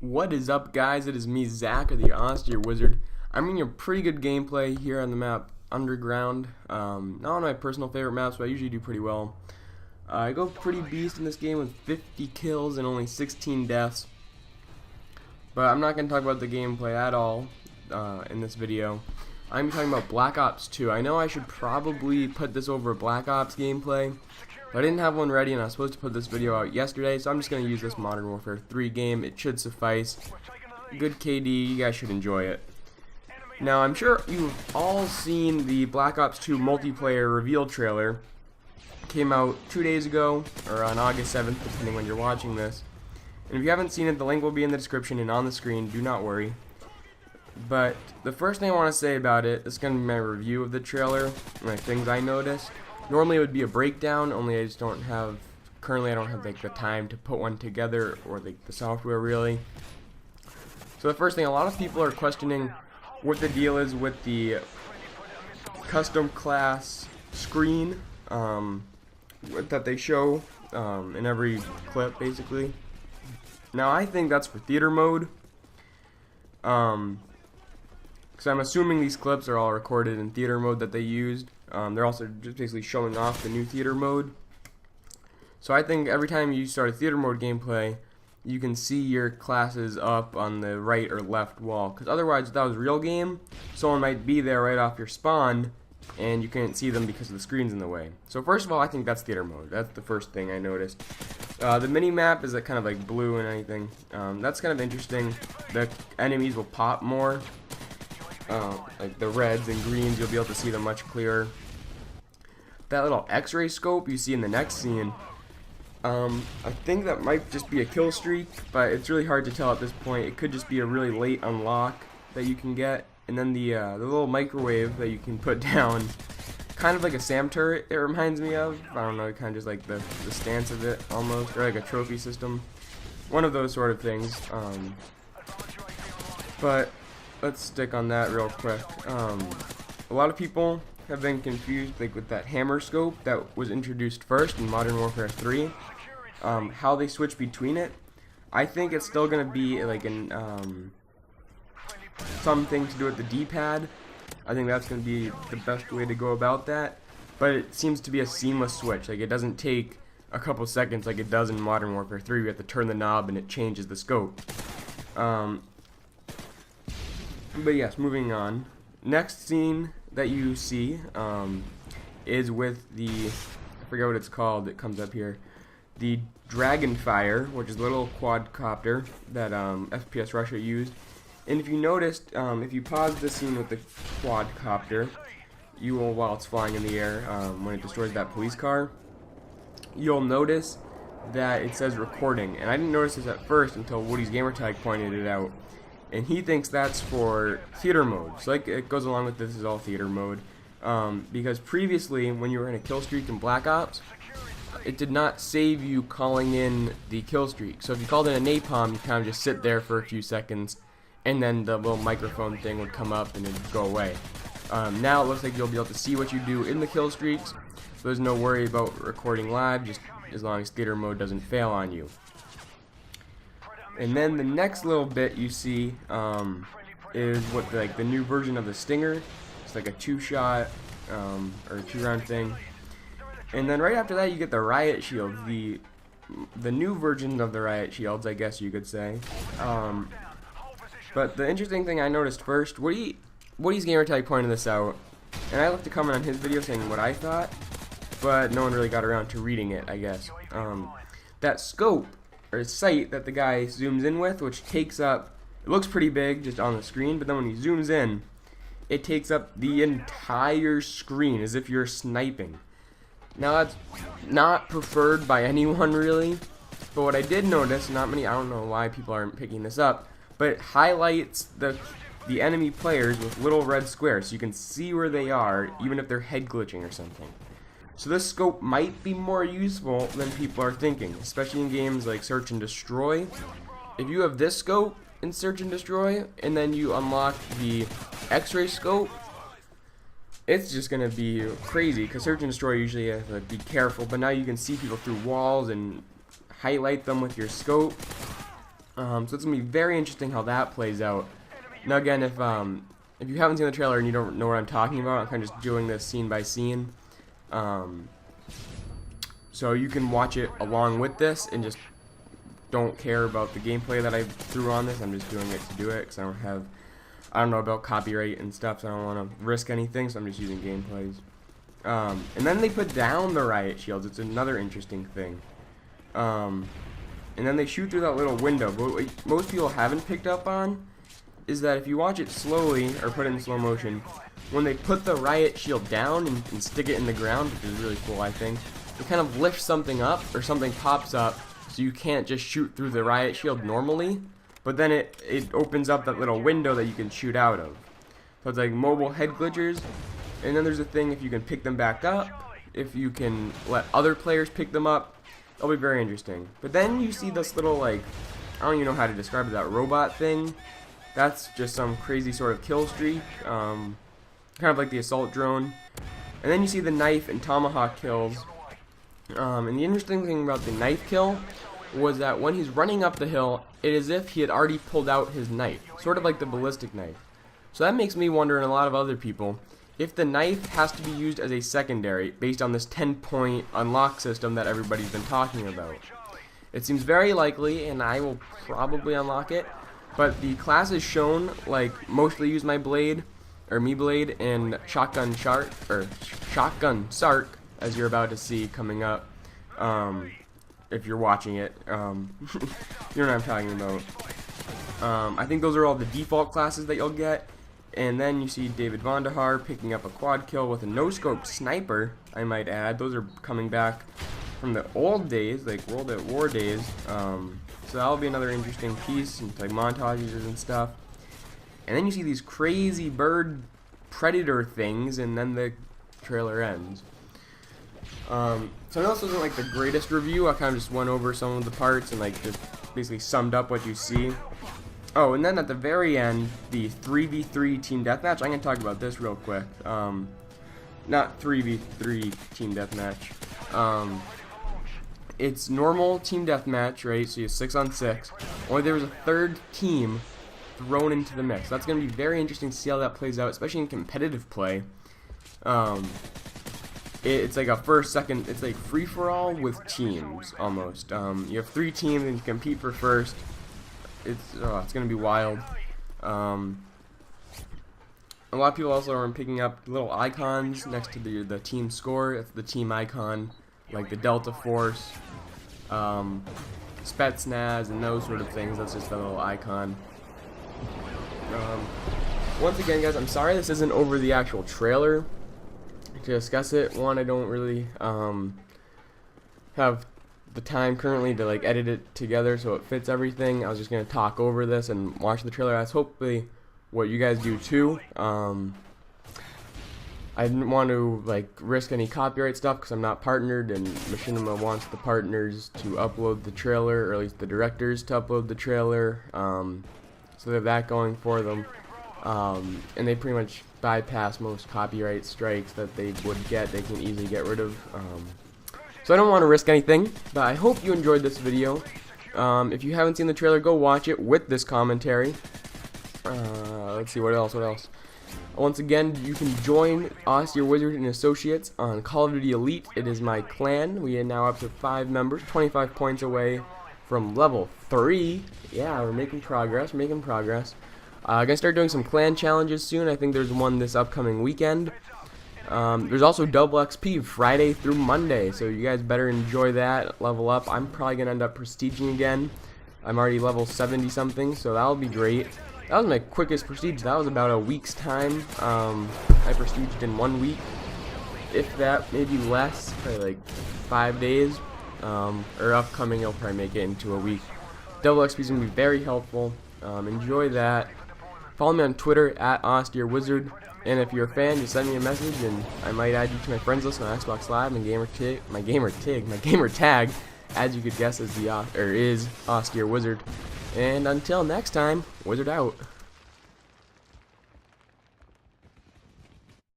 What is up, guys? It is me, Zach, of TheAustereWizard. I'm bringing a pretty good gameplay here on the map Underground. Not one of my personal favorite maps, but I usually do pretty well. I go pretty beast in this game with 50 kills and only 16 deaths. But I'm not going to talk about the gameplay at all in this video. I'm talking about Black Ops 2. I know I should probably put this over Black Ops gameplay, but I didn't have one ready and I was supposed to put this video out yesterday, so I'm just going to use this Modern Warfare 3 game. It should suffice. Good KD, you guys should enjoy it. Now, I'm sure you've all seen the Black Ops 2 multiplayer reveal trailer. It came out 2 days ago, or on August 7th, depending when you're watching this. And if you haven't seen it, the link will be in the description and on the screen, do not worry. But the first thing I want to say about it is going to be my review of the trailer, my things I noticed. Normally it would be a breakdown, only I just don't have, currently I don't have like the time to put one together, or like the software really. So the first thing, a lot of people are questioning what the deal is with the custom class screen that they show in every clip basically. Now I think that's for theater mode. Because I'm assuming these clips are all recorded in theater mode that they used. They're also just basically showing off the new theater mode. So I think every time you start a theater mode gameplay, you can see your classes up on the right or left wall. Because otherwise, if that was real game, someone might be there right off your spawn, and you can't see them because the screen's in the way. So first of all, I think that's theater mode. That's the first thing I noticed. The mini-map is kind of like blue and anything. That's kind of interesting. The enemies will pop more. Like the reds and greens, you'll be able to see them much clearer. That little X-ray scope you see in the next scene, I think that might just be a kill streak, but it's really hard to tell at this point. It could just be a really late unlock that you can get. And then the little microwave that you can put down, kind of like a SAM turret, it reminds me of. I don't know, kind of just like the stance of it almost, or like a trophy system. One of those sort of things. But let's stick on that real quick. A lot of people have been confused like with that hammer scope that was introduced first in Modern Warfare 3. How they switch between it. I think it's still going to be like an something to do with the D-pad. I think that's going to be the best way to go about that. But it seems to be a seamless switch. Like it doesn't take a couple seconds like it does in Modern Warfare 3. You have to turn the knob and it changes the scope. But yes, moving on. Next scene that you see is with the, I forget what it's called, it comes up here, the Dragonfire, which is a little quadcopter that FPS Russia used. And if you noticed, if you pause the scene with the quadcopter, you will, while it's flying in the air, when it destroys that police car, you'll notice that it says recording. And I didn't notice this at first until Woody's Gamertag pointed it out. And he thinks that's for theater mode. So like it goes along with this is all theater mode. Because previously, when you were in a kill streak in Black Ops, it did not save you calling in the kill streak. So if you called in a napalm, you kind of just sit there for a few seconds, and then the little microphone thing would come up and it'd go away. Now it looks like you'll be able to see what you do in the kill streaks. So there's no worry about recording live, just as long as theater mode doesn't fail on you. And then the next little bit you see is what the new version of the Stinger. It's like a two-shot or two-round thing. And then right after that you get the riot shields, the new version of the riot shields, I guess you could say. But the interesting thing I noticed first, Woody's Gamertag pointed this out, and I left a comment on his video saying what I thought, but no one really got around to reading it, I guess. That scope or sight that the guy zooms in with, which takes up, it looks pretty big just on the screen, but then when he zooms in, it takes up the entire screen as if you're sniping. Now that's not preferred by anyone really, but what I did notice, not many, I don't know why people aren't picking this up, but it highlights the enemy players with little red squares so you can see where they are even if they're head glitching or something. So this scope might be more useful than people are thinking, especially in games like Search and Destroy. If you have this scope in Search and Destroy, and then you unlock the X-ray scope, it's just going to be crazy, because Search and Destroy usually have to be careful, but now you can see people through walls and highlight them with your scope. So it's gonna be very interesting how that plays out. Now again, if you haven't seen the trailer and you don't know what I'm talking about, I'm kind of just doing this scene by scene. So you can watch it along with this and just don't care about the gameplay that I threw on this. I'm just doing it to do it because I don't know about copyright and stuff, so I don't want to risk anything, so I'm just using gameplays. And then they put down the riot shields. It's another interesting thing. And then they shoot through that little window. But what most people haven't picked up on is that if you watch it slowly, or put it in slow motion, when they put the riot shield down and stick it in the ground, which is really cool, I think, it kind of lifts something up, or something pops up, so you can't just shoot through the riot shield normally, but then it opens up that little window that you can shoot out of. So it's like mobile head glitchers, and then there's a thing if you can pick them back up, if you can let other players pick them up, it'll be very interesting. But then you see this little, like, I don't even know how to describe it, that robot thing. That's just some crazy sort of kill streak, kind of like the assault drone. And then you see the knife and tomahawk kills. And the interesting thing about the knife kill was that when he's running up the hill, it is as if he had already pulled out his knife, sort of like the ballistic knife. So that makes me wonder, and a lot of other people, if the knife has to be used as a secondary based on this 10-point unlock system that everybody's been talking about. It seems very likely, and I will probably unlock it, but the classes shown like mostly use my blade, or me blade, and shotgun shark, or shotgun sark, as you're about to see coming up. If you're watching it, you know what I'm talking about. I think those are all the default classes that you'll get. And then you see David Vonderhaar picking up a quad kill with a no-scope sniper, I might add. Those are coming back from the old days, like World at War days. So that'll be another interesting piece, and like montages and stuff. And then you see these crazy bird predator things, and then the trailer ends. So I know this wasn't like the greatest review. I kind of just went over some of the parts and like just basically summed up what you see. Oh, and then at the very end, the 3v3 team deathmatch. I'm going to talk about this real quick. Not 3v3 team deathmatch. It's normal team deathmatch, right? So you have 6-on-6. Only there was a third team thrown into the mix. That's going to be very interesting to see how that plays out, especially in competitive play. It's like a first, second, it's like free-for-all with teams, almost. You have 3 teams and you compete for first. It's gonna be wild. A lot of people also are picking up little icons next to the team score. It's the team icon, like the Delta Force, Spetsnaz, and those sort of things. That's just a little icon. Once again, guys, I'm sorry this isn't over the actual trailer to discuss it. One, I don't really have the time currently to like edit it together so it fits everything. I was just gonna talk over this and watch the trailer. That's hopefully what you guys do too. I didn't want to like risk any copyright stuff because I'm not partnered, and Machinima wants the partners to upload the trailer, or at least the directors to upload the trailer. So they have that going for them, and they pretty much bypass most copyright strikes that they would get. They can easily get rid of. So I don't want to risk anything, but I hope you enjoyed this video. If you haven't seen the trailer, go watch it with this commentary. Let's see, what else? Once again, you can join AustereWizard and Associates on Call of Duty Elite. It is my clan. We are now up to 5 members, 25 points away from level 3. Yeah, we're making progress, gonna start doing some clan challenges soon. I think there's one this upcoming weekend. There's also double XP Friday through Monday, so you guys better enjoy that, level up. I'm probably going to end up prestiging again. I'm already level 70 something, so that'll be great. That was my quickest prestige. That was about a week's time. I prestiged in 1 week, if that, maybe less, probably like 5 days. Or upcoming, I'll probably make it into a week. Double XP is going to be very helpful. Enjoy that. Follow me on Twitter at AustereWizard. And if you're a fan, just send me a message, and I might add you to my friends list on Xbox Live. And my gamer tag, as you could guess, is AustereWizard. And until next time, Wizard out.